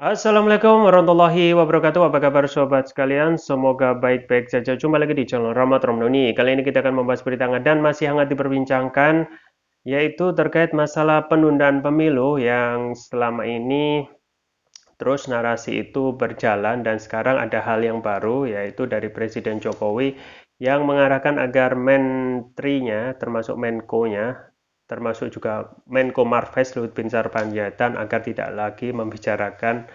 Assalamualaikum warahmatullahi wabarakatuh. Apa kabar sobat sekalian? Semoga baik-baik saja. Jumpa lagi di channel Rahmat Romdoni. Kali ini kita akan membahas berita hangat dan masih hangat diperbincangkan, yaitu terkait masalah penundaan pemilu yang selama ini terus narasi itu berjalan dan sekarang ada hal yang baru, yaitu dari Presiden Jokowi yang mengarahkan agar menterinya, termasuk Menko-nya, termasuk juga Menko Marves Luhut Binsar Panjaitan agar tidak lagi membicarakan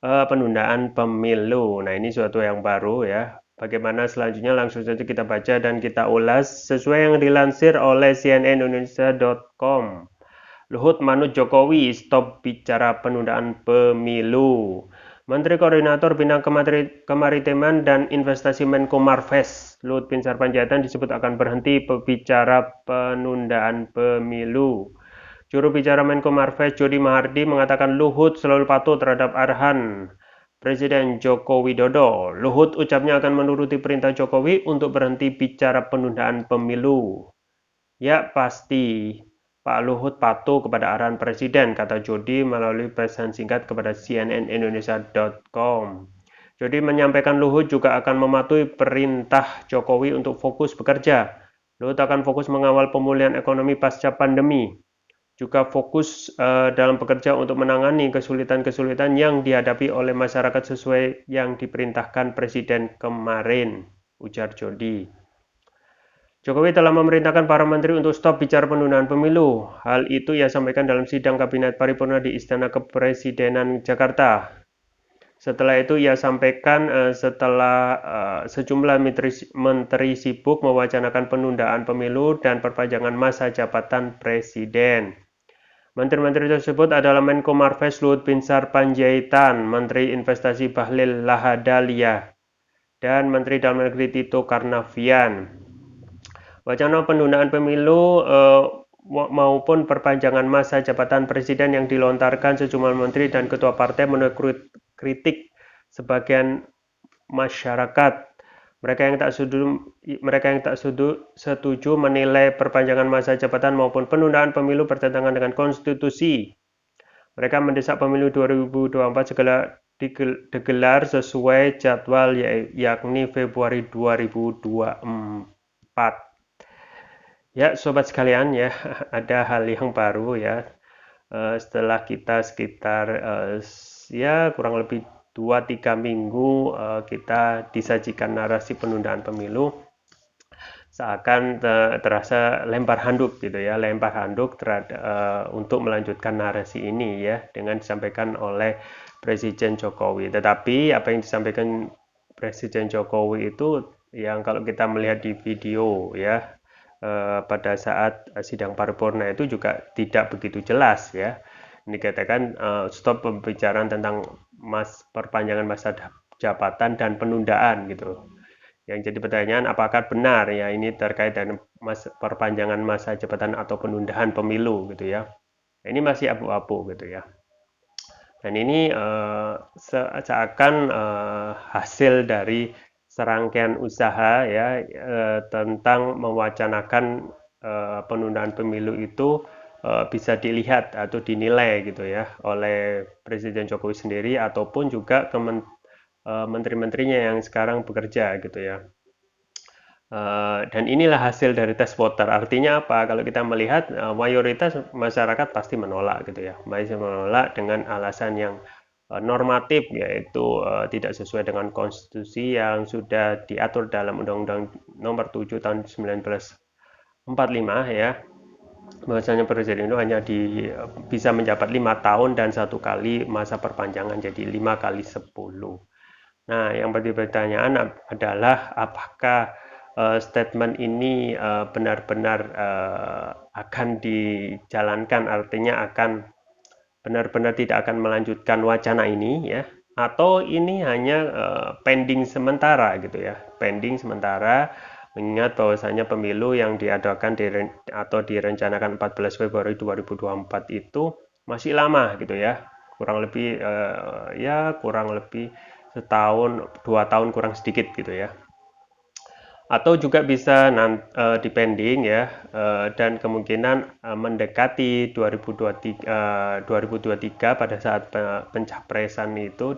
penundaan pemilu. Nah, ini suatu yang baru ya. Bagaimana selanjutnya langsung saja kita baca dan kita ulas sesuai yang dilansir oleh cnnindonesia.com. Luhut manut Jokowi, stop bicara penundaan pemilu. Menteri Koordinator Bidang Kemaritiman dan Investasi Menko Marves, Luhut Binsar Panjaitan disebut akan berhenti bicara penundaan pemilu. Juru bicara Menko Marves Jody Mahardi mengatakan Luhut selalu patuh terhadap arahan Presiden Joko Widodo. Luhut ucapnya akan menuruti perintah Jokowi untuk berhenti bicara penundaan pemilu. Ya pasti, Pak Luhut patuh kepada arahan Presiden, kata Jody melalui pesan singkat kepada cnnindonesia.com. Jody menyampaikan Luhut juga akan mematuhi perintah Jokowi untuk fokus bekerja. Luhut akan fokus mengawal pemulihan ekonomi pasca pandemi, juga fokus dalam bekerja untuk menangani kesulitan-kesulitan yang dihadapi oleh masyarakat sesuai yang diperintahkan Presiden kemarin, ujar Jody. Jokowi telah memerintahkan para menteri untuk stop bicara penundaan pemilu. Hal itu ia sampaikan dalam sidang Kabinet Paripurna di Istana Kepresidenan Jakarta. Setelah itu ia sampaikan setelah sejumlah menteri sibuk mewacanakan penundaan pemilu dan perpanjangan masa jabatan presiden. Menteri-menteri tersebut adalah Menko Marves Luhut Binsar Panjaitan, Menteri Investasi Bahlil Lahadalia, dan Menteri Dalam Negeri Tito Karnavian. Wacana penundaan pemilu maupun perpanjangan masa jabatan presiden yang dilontarkan sejumlah menteri dan ketua partai menuai kritik sebagian masyarakat. Mereka yang tak setuju menilai perpanjangan masa jabatan maupun penundaan pemilu bertentangan dengan konstitusi. Mereka mendesak pemilu 2024 segera digelar sesuai jadwal yakni Februari 2024. Ya, sobat sekalian ya, ada hal yang baru ya. Setelah kita sekitar ya kurang lebih 2-3 minggu kita disajikan narasi penundaan pemilu, seakan terasa lempar handuk gitu ya, lempar handuk untuk melanjutkan narasi ini ya dengan disampaikan oleh Presiden Jokowi. Tetapi apa yang disampaikan Presiden Jokowi itu yang kalau kita melihat di video ya pada saat sidang paripurna itu juga tidak begitu jelas ya. Ini dikatakan stop pembicaraan tentang perpanjangan masa jabatan dan penundaan gitu. Yang jadi pertanyaan apakah benar ya ini terkait dengan perpanjangan masa jabatan atau penundaan pemilu gitu ya. Ini masih abu-abu gitu ya. Dan ini seakan hasil dari serangkaian usaha ya tentang mewacanakan penundaan pemilu itu bisa dilihat atau dinilai gitu ya oleh Presiden Jokowi sendiri ataupun juga menteri-menterinya yang sekarang bekerja gitu ya. Dan inilah hasil dari tes voter. Artinya apa? Kalau kita melihat mayoritas masyarakat pasti menolak gitu ya, masih menolak dengan alasan yang normatif yaitu tidak sesuai dengan konstitusi yang sudah diatur dalam Undang-Undang Nomor 7 Tahun 1945 ya. Bahwasanya presiden itu hanya bisa menjabat 5 tahun dan 1 kali masa perpanjangan jadi 5 kali 10. Nah, yang menjadi pertanyaan adalah apakah statement ini benar-benar akan dijalankan, artinya akan benar-benar tidak akan melanjutkan wacana ini ya, atau ini hanya pending sementara gitu ya, pending sementara mengingat bahwasanya pemilu yang diadakan atau direncanakan 14 Februari 2024 itu masih lama gitu ya, kurang lebih kurang lebih setahun 2 tahun kurang sedikit gitu ya. atau juga bisa depending ya, dan kemungkinan mendekati 2023 pada saat pencapresan itu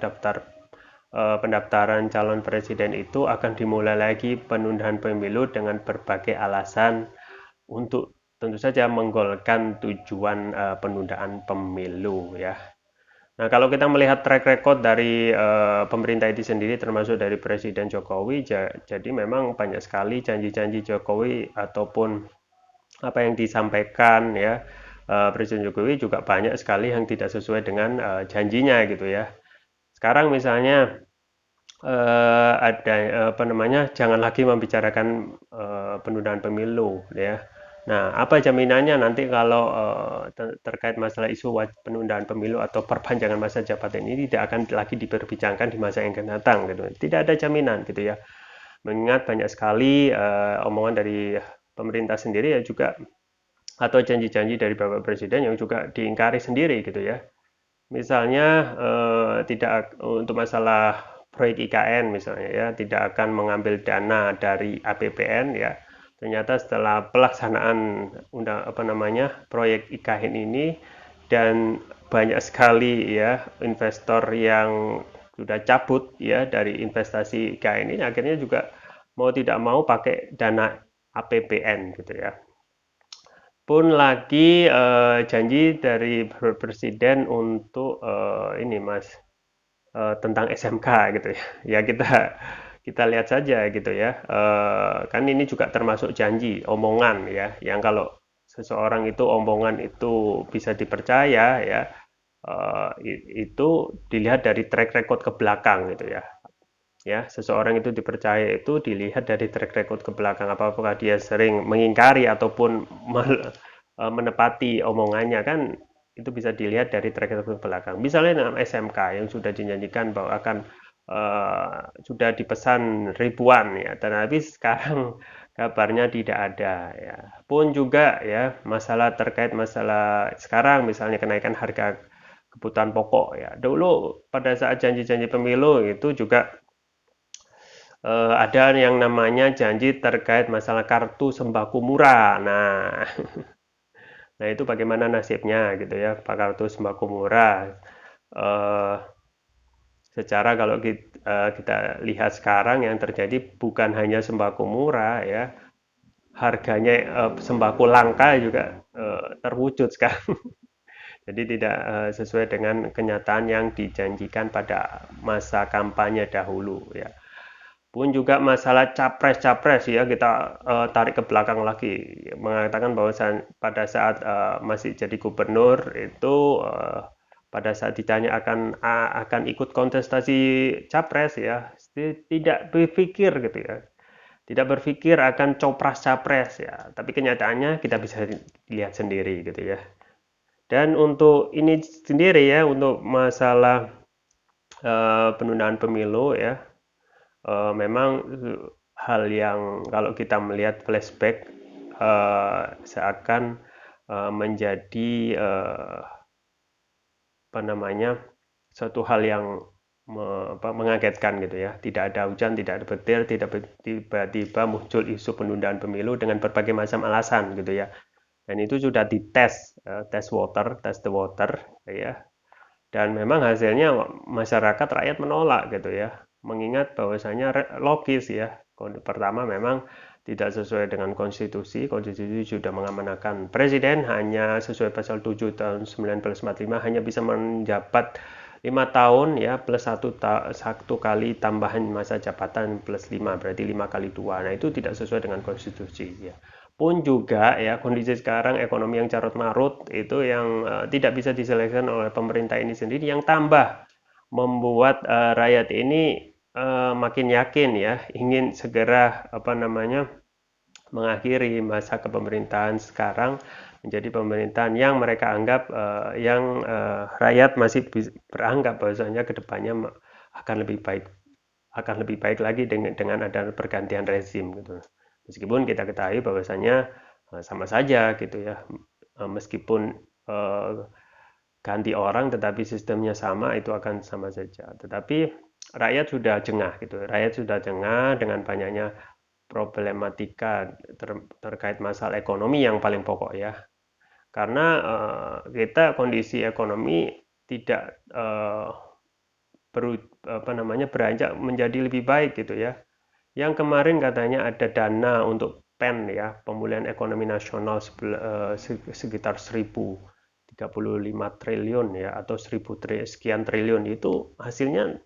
pendaftaran calon presiden itu akan dimulai lagi penundaan pemilu dengan berbagai alasan untuk tentu saja menggolkan tujuan penundaan pemilu ya. Nah, kalau kita melihat track record dari pemerintah itu sendiri, termasuk dari Presiden Jokowi, jadi memang banyak sekali janji-janji Jokowi ataupun apa yang disampaikan ya Presiden Jokowi juga banyak sekali yang tidak sesuai dengan janjinya gitu ya. Sekarang misalnya ada apa namanya, jangan lagi membicarakan penundaan pemilu ya. Nah, apa jaminannya nanti kalau terkait masalah isu penundaan pemilu atau perpanjangan masa jabatan ini tidak akan lagi diperbincangkan di masa yang akan datang gitu. Tidak ada jaminan gitu ya. Mengingat banyak sekali omongan dari pemerintah sendiri ya juga atau janji-janji dari Bapak Presiden yang juga diingkari sendiri gitu ya. Misalnya tidak untuk masalah proyek IKN misalnya ya, tidak akan mengambil dana dari APBN ya. Ternyata setelah pelaksanaan proyek IKN ini dan banyak sekali ya investor yang sudah cabut ya dari investasi IKN ini akhirnya juga mau tidak mau pakai dana APBN gitu ya. Pun lagi janji dari Presiden untuk ini Mas tentang SMK gitu ya. Ya kita lihat saja gitu ya. Kan ini juga termasuk janji, omongan ya. Yang kalau seseorang itu omongan itu bisa dipercaya ya, itu dilihat dari track record ke belakang gitu ya. Ya, seseorang itu dipercaya itu dilihat dari track record ke belakang, apakah dia sering mengingkari ataupun menepati omongannya kan itu bisa dilihat dari track record ke belakang. Misalnya dengan SMK yang sudah dijanjikan bahwa akan sudah dipesan ribuan ya, tetapi sekarang kabarnya tidak ada ya. Pun juga ya masalah terkait masalah sekarang misalnya kenaikan harga kebutuhan pokok ya. Dulu pada saat janji-janji pemilu itu juga ada yang namanya janji terkait masalah kartu sembako murah. Nah, nah itu bagaimana nasibnya gitu ya, Pak kartu sembako murah. Eh, Secara kalau kita lihat sekarang yang terjadi bukan hanya sembako murah ya, harganya sembako langka juga terwujud sekarang. Jadi tidak sesuai dengan kenyataan yang dijanjikan pada masa kampanye dahulu ya. Pun juga masalah capres-capres ya kita tarik ke belakang lagi mengatakan bahwa pada saat masih jadi gubernur itu pada saat ditanya akan ikut kontestasi capres ya tidak berpikir gitu ya, tidak berpikir akan copras capres ya, tapi kenyataannya kita bisa lihat sendiri gitu ya. Dan untuk ini sendiri ya, untuk masalah penundaan pemilu ya, memang hal yang kalau kita melihat flashback seakan menjadi apa namanya suatu hal yang mengagetkan gitu ya. Tidak ada hujan, tidak ada petir, tiba-tiba muncul isu penundaan pemilu dengan berbagai macam alasan gitu ya. Dan itu sudah dites, test the water ya. Dan memang hasilnya masyarakat rakyat menolak gitu ya. Mengingat bahwasanya logis ya. Pertama memang tidak sesuai dengan konstitusi. Konstitusi sudah mengamanahkan presiden hanya sesuai pasal 7 tahun 1945 hanya bisa menjabat 5 tahun ya plus satu kali tambahan masa jabatan plus 5 berarti 5 kali 2. Nah, itu tidak sesuai dengan konstitusi ya. Pun juga ya kondisi sekarang ekonomi yang carut marut itu yang tidak bisa diselesaikan oleh pemerintah ini sendiri yang tambah membuat rakyat ini makin yakin ya ingin segera apa namanya mengakhiri masa kepemerintahan sekarang menjadi pemerintahan yang mereka anggap yang rakyat masih beranggap bahwasanya kedepannya akan lebih baik lagi dengan ada pergantian rezim gitu. Meskipun kita ketahui bahwasanya sama saja gitu ya. Meskipun ganti orang tetapi sistemnya sama itu akan sama saja. Tetapi rakyat sudah jengah gitu. Rakyat sudah jengah dengan banyaknya problematika terkait masalah ekonomi yang paling pokok ya. Karena kita kondisi ekonomi tidak beranjak menjadi lebih baik gitu ya. Yang kemarin katanya ada dana untuk PEN ya, pemulihan ekonomi nasional sekitar 1.035 triliun ya, atau 1.000 sekian triliun, itu hasilnya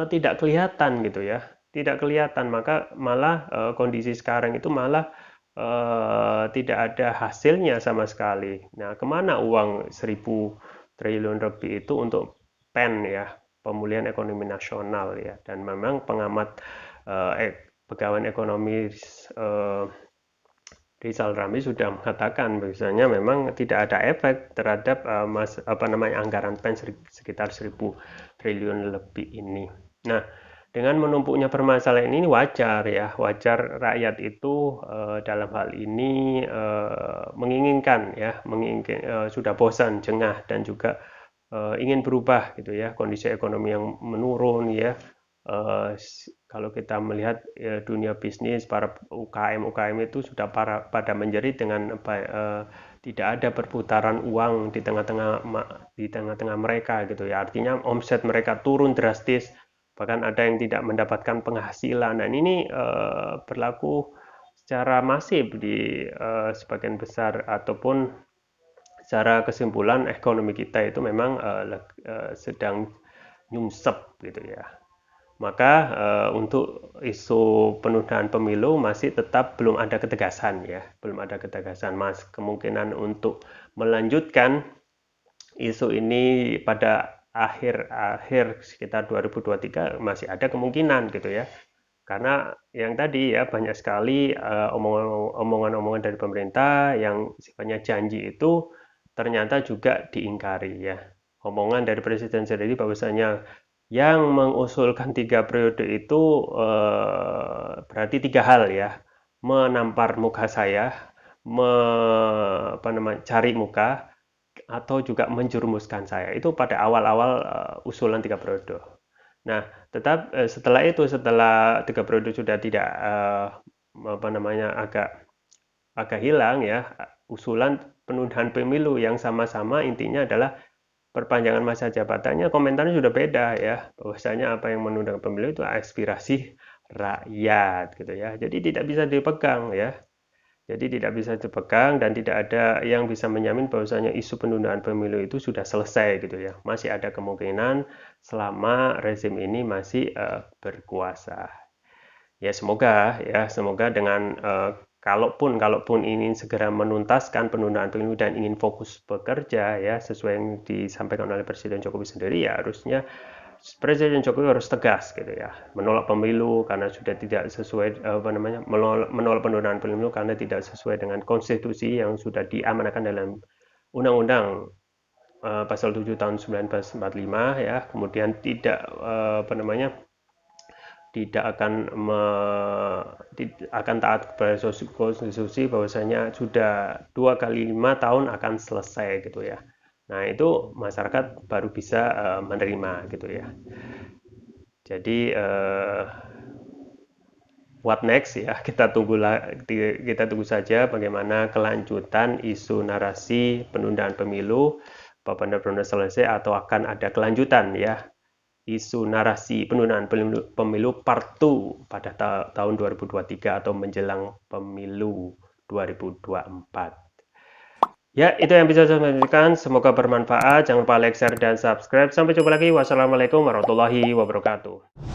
tidak kelihatan gitu ya, tidak kelihatan. Maka malah kondisi sekarang itu malah tidak ada hasilnya sama sekali. Nah, kemana uang 1.000 triliun lebih itu untuk PEN ya, pemulihan ekonomi nasional ya. Dan memang pengamat pegawai ekonomi Rizal Ramli sudah mengatakan bahwasanya memang tidak ada efek terhadap anggaran PEN sekitar 1.000 triliun lebih ini. Nah, dengan menumpuknya permasalahan ini wajar ya, wajar rakyat itu dalam hal ini menginginkan ya, sudah bosan, jengah, dan juga ingin berubah gitu ya, kondisi ekonomi yang menurun ya. Kalau kita melihat dunia bisnis, para UKM itu sudah pada menjerit dengan tidak ada perputaran uang di tengah-tengah mereka gitu ya. Artinya omset mereka turun drastis, bahkan ada yang tidak mendapatkan penghasilan. Dan ini berlaku secara masif di sebagian besar, ataupun secara kesimpulan ekonomi kita itu memang sedang nyungsep gitu ya. Maka untuk isu penundaan pemilu masih tetap belum ada ketegasan ya, belum ada ketegasan. Kemungkinan untuk melanjutkan isu ini pada akhir sekitar 2023 masih ada kemungkinan gitu ya. Karena yang tadi ya, banyak sekali omongan-omongan dari pemerintah yang sifatnya janji itu ternyata juga diingkari ya. Omongan dari presiden sendiri bahwasanya yang mengusulkan 3 periode itu berarti 3 hal ya: menampar muka saya, cari muka, atau juga menjerumuskan saya. Itu pada awal-awal usulan 3 periode. Nah, setelah 3 periode sudah tidak agak hilang ya, usulan penundaan pemilu yang sama-sama intinya adalah perpanjangan masa jabatannya, komentarnya sudah beda ya, bahwasanya apa yang menunda pemilu itu aspirasi rakyat gitu ya. Jadi tidak bisa dipegang ya. Jadi tidak bisa dipegang, dan tidak ada yang bisa menjamin bahwasanya isu penundaan pemilu itu sudah selesai gitu ya. Masih ada kemungkinan selama rezim ini masih berkuasa. Semoga dengan kalaupun ingin segera menuntaskan penundaan pemilu dan ingin fokus bekerja ya, sesuai yang disampaikan oleh Presiden Jokowi sendiri, ya harusnya Presiden Jokowi harus tegas gitu ya, menolak pemilu karena sudah tidak sesuai menolak penundaan pemilu karena tidak sesuai dengan konstitusi yang sudah diamanahkan dalam Undang-Undang pasal 7 tahun 1945 ya. Kemudian tidak akan taat kepada konstitusi, bahwasanya sudah 2 kali 5 tahun akan selesai gitu ya. Nah, itu masyarakat baru bisa menerima gitu ya. Jadi what next ya, kita tunggu saja bagaimana kelanjutan isu narasi penundaan pemilu, apa benar-benar selesai atau akan ada kelanjutan ya, isu narasi penundaan pemilu part 2 pada tahun 2023 atau menjelang pemilu 2024. Ya, itu yang bisa saya sampaikan. Semoga bermanfaat. Jangan lupa like, share, dan subscribe. Sampai jumpa lagi. Wassalamualaikum warahmatullahi wabarakatuh.